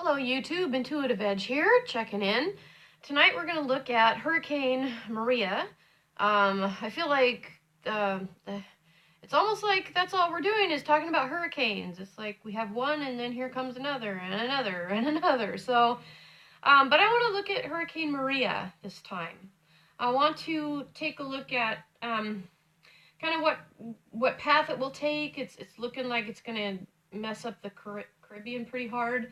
Hello YouTube, Intuitive Edge here, checking in. Tonight we're going to look at Hurricane Maria. I feel like it's almost like that's all we're doing is talking about hurricanes. It's like we have one and then here comes another and another and another. So, but I want to look at Hurricane Maria this time. I want to take a look at kind of what path it will take. It's looking like it's going to mess up the Caribbean pretty hard.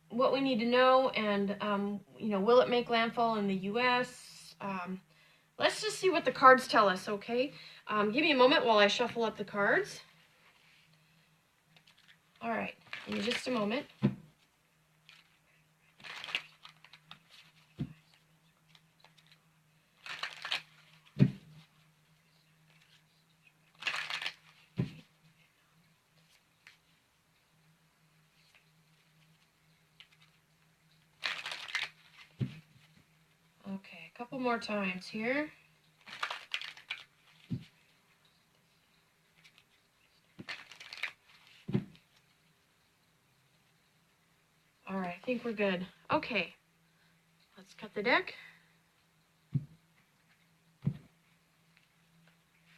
What we need to know, and will it make landfall in the U.S.? Let's just see what the cards tell us, okay? Give me a moment while I shuffle up the cards. All right, give me just a moment. Okay, a couple more times here. All right, I think we're good. Okay, let's cut the deck.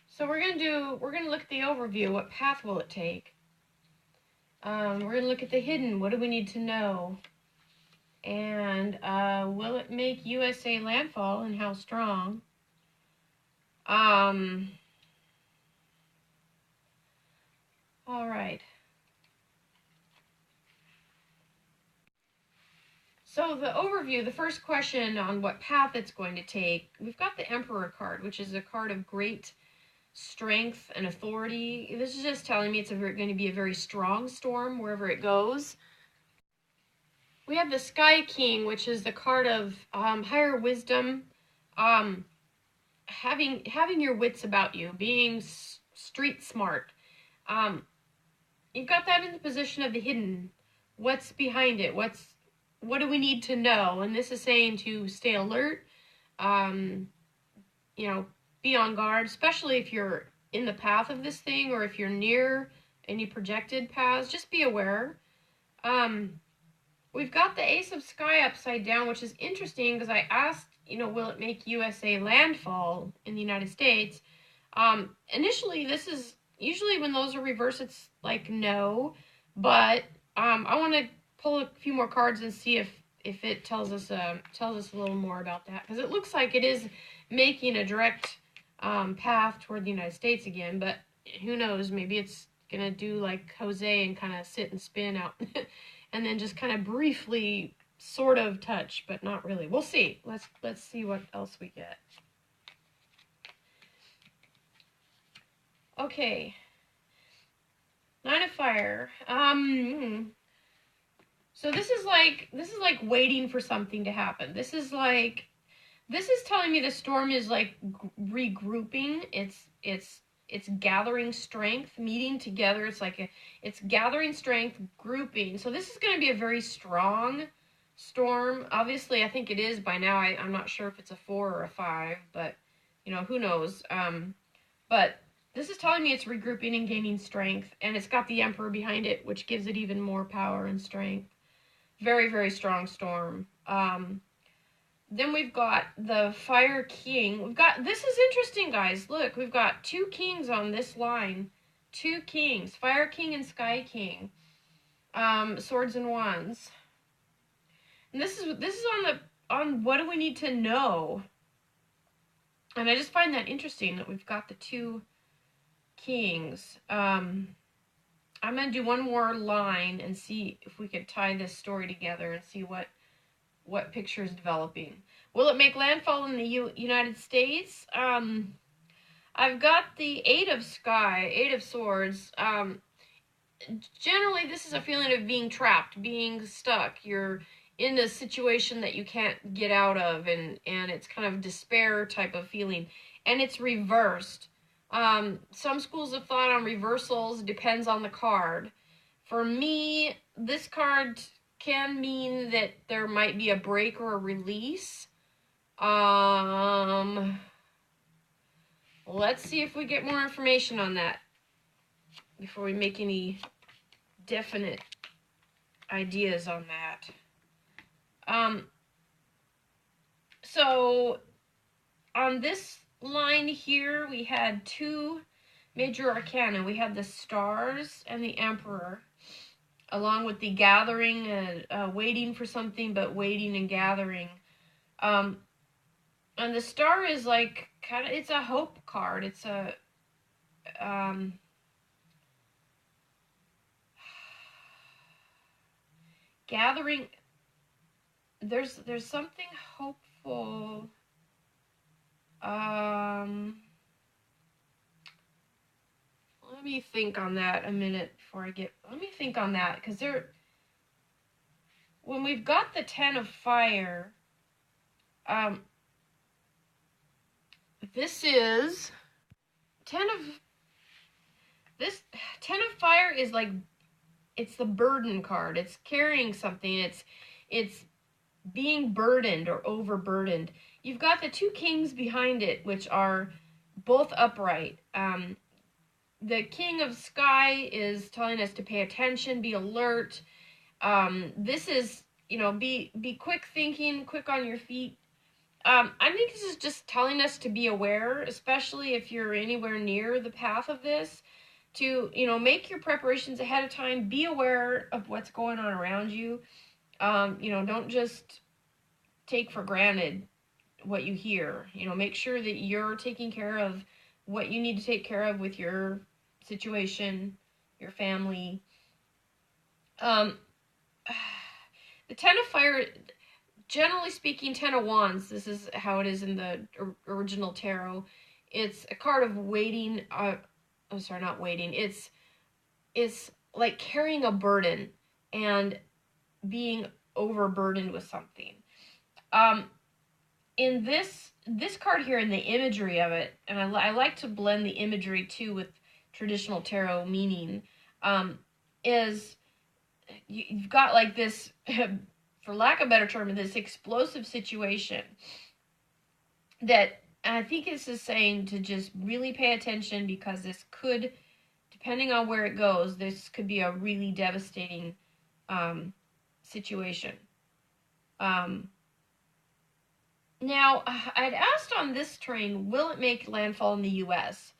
So we're gonna look at the overview. What path will it take? We're gonna look at the hidden. What do we need to know? And will it make USA landfall and how strong? All right. So the overview, the first question on what path it's going to take, we've got the Emperor card, which is a card of great strength and authority. This is just telling me it's going to be a very strong storm wherever it goes. We have the Sky King, which is the card of higher wisdom, having your wits about you, being street smart. You've got that in the position of the hidden. What's behind it? What do we need to know? And this is saying to stay alert, be on guard, especially if you're in the path of this thing or if you're near any projected paths. Just be aware. We've got the Ace of Sky upside down, which is interesting because I asked, will it make USA landfall in the United States? Initially, this is usually when those are reversed, it's like no, but I want to pull a few more cards and see if it tells us a little more about that, because it looks like it is making a direct path toward the United States again, but who knows? Maybe it's gonna do like Jose and kind of sit and spin out. And then just kind of briefly sort of touch, but not really. We'll see. Let's see what else we get. Okay. Nine of Fire. So this is like waiting for something to happen. This is telling me the storm is like regrouping. It's gathering strength, meeting together. It's gathering strength, grouping. So this is going to be a very strong storm. Obviously, I think it is by now. I'm not sure if it's a 4 or a 5, but who knows. But this is telling me it's regrouping and gaining strength, and it's got the Emperor behind it, which gives it even more power and strength. Very, very strong storm. Then we've got the Fire King. This is interesting, guys. Look, we've got 2 kings on this line. 2 kings. Fire King and Sky King. Swords and Wands. And this is on what do we need to know? And I just find that interesting that we've got the 2 kings. I'm going to do one more line and see if we could tie this story together and see what picture is developing. Will it make landfall in the United States? I've got the 8 of Sky, 8 of Swords. Generally, this is a feeling of being trapped, being stuck. You're in a situation that you can't get out of, and it's kind of despair type of feeling. And it's reversed. Some schools of thought on reversals, depends on the card. For me, this card can mean that there might be a break or a release. Let's see if we get more information on that before we make any definite ideas on that. So on this line here, we had two major arcana. We had the stars and the emperor, along with the gathering, waiting for something, but waiting and gathering. And the star is like kind of, it's a hope card. It's a gathering. There's something hopeful. Let me think on that a minute before I get. Let me think on that, because when we've got the Ten of Fire, this is Ten of this Ten of Fire is like, it's the burden card. It's carrying something. It's being burdened or overburdened. You've got the two kings behind it, which are both upright. The King of Sky is telling us to pay attention, be alert. This is, be quick thinking, quick on your feet. I think this is just telling us to be aware, especially if you're anywhere near the path of this, to, make your preparations ahead of time. Be aware of what's going on around you. Don't just take for granted what you hear. Make sure that you're taking care of what you need to take care of with your situation, your family. The Ten of Fire, generally speaking, Ten of Wands, this is how it is in the original tarot. It's a card of waiting. Not waiting. It's like carrying a burden and being overburdened with something. In this card here, in the imagery of it, and I like to blend the imagery too with traditional tarot meaning, is you've got like this, for lack of a better term, this explosive situation that I think this is saying to just really pay attention, because this could, depending on where it goes, this could be a really devastating situation. Now, I'd asked on this terrain, will it make landfall in the U.S.?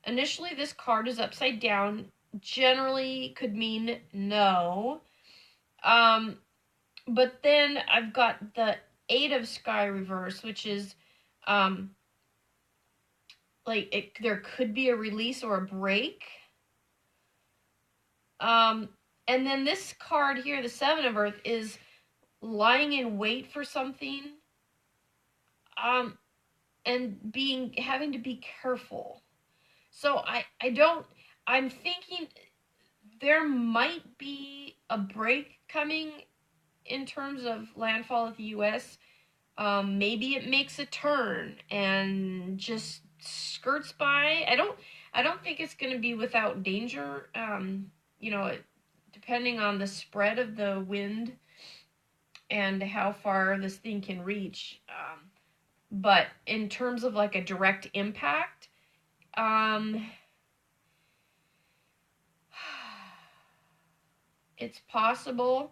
Initially, this card is upside down. Generally, could mean no. But then I've got the Eight of Sky reverse, which is there could be a release or a break. And then this card here, the Seven of Earth, is lying in wait for something. And having to be careful. So I'm thinking there might be a break coming in terms of landfall at the U.S. Maybe it makes a turn and just skirts by. I don't think it's going to be without danger. Depending on the spread of the wind and how far this thing can reach. But in terms of like a direct impact, it's possible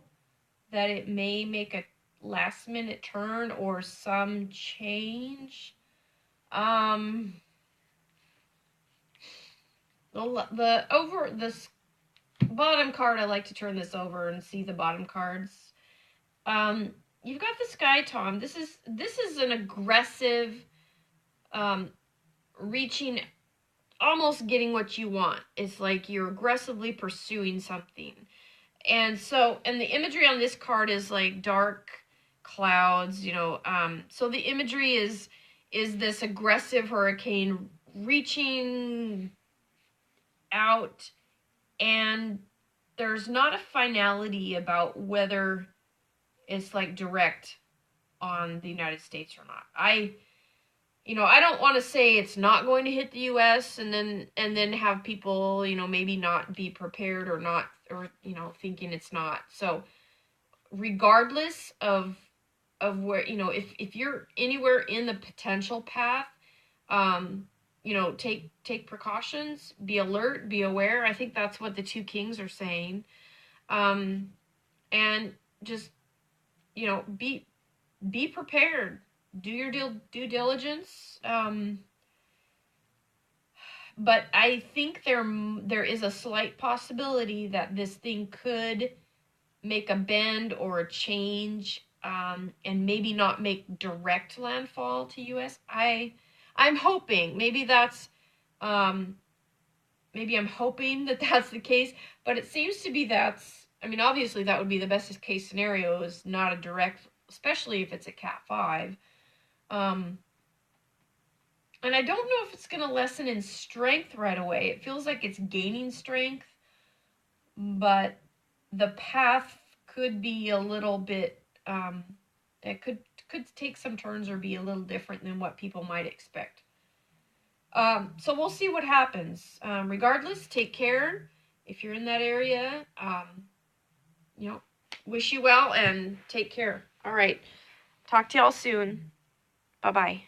that it may make a last minute turn or some change. This bottom card, I like to turn this over and see the bottom cards. You've got the Sky Tom. This is an aggressive, reaching, almost getting what you want. It's like you're aggressively pursuing something. And the imagery on this card is like dark clouds, so the imagery is this aggressive hurricane reaching out, and there's not a finality about whether it's like direct on the United States or not. I don't want to say it's not going to hit the U.S. and then have people, maybe not be prepared or thinking it's not. So regardless of where, if you're anywhere in the potential path, take precautions, be alert, be aware. I think that's what the two kings are saying. and just, you know, be prepared. Do your due diligence. But I think there is a slight possibility that this thing could make a bend or a change, and maybe not make direct landfall to U.S. I'm hoping maybe that's maybe I'm hoping that that's the case, but it seems to be that's. I mean, obviously that would be the best case scenario, is not a direct, especially if it's a Cat 5. And I don't know if it's going to lessen in strength right away. It feels like it's gaining strength, but the path could be a little bit, it could take some turns or be a little different than what people might expect. So we'll see what happens. Regardless, take care. If you're in that area, you know, wish you well and take care. All right. Talk to y'all soon. Bye-bye.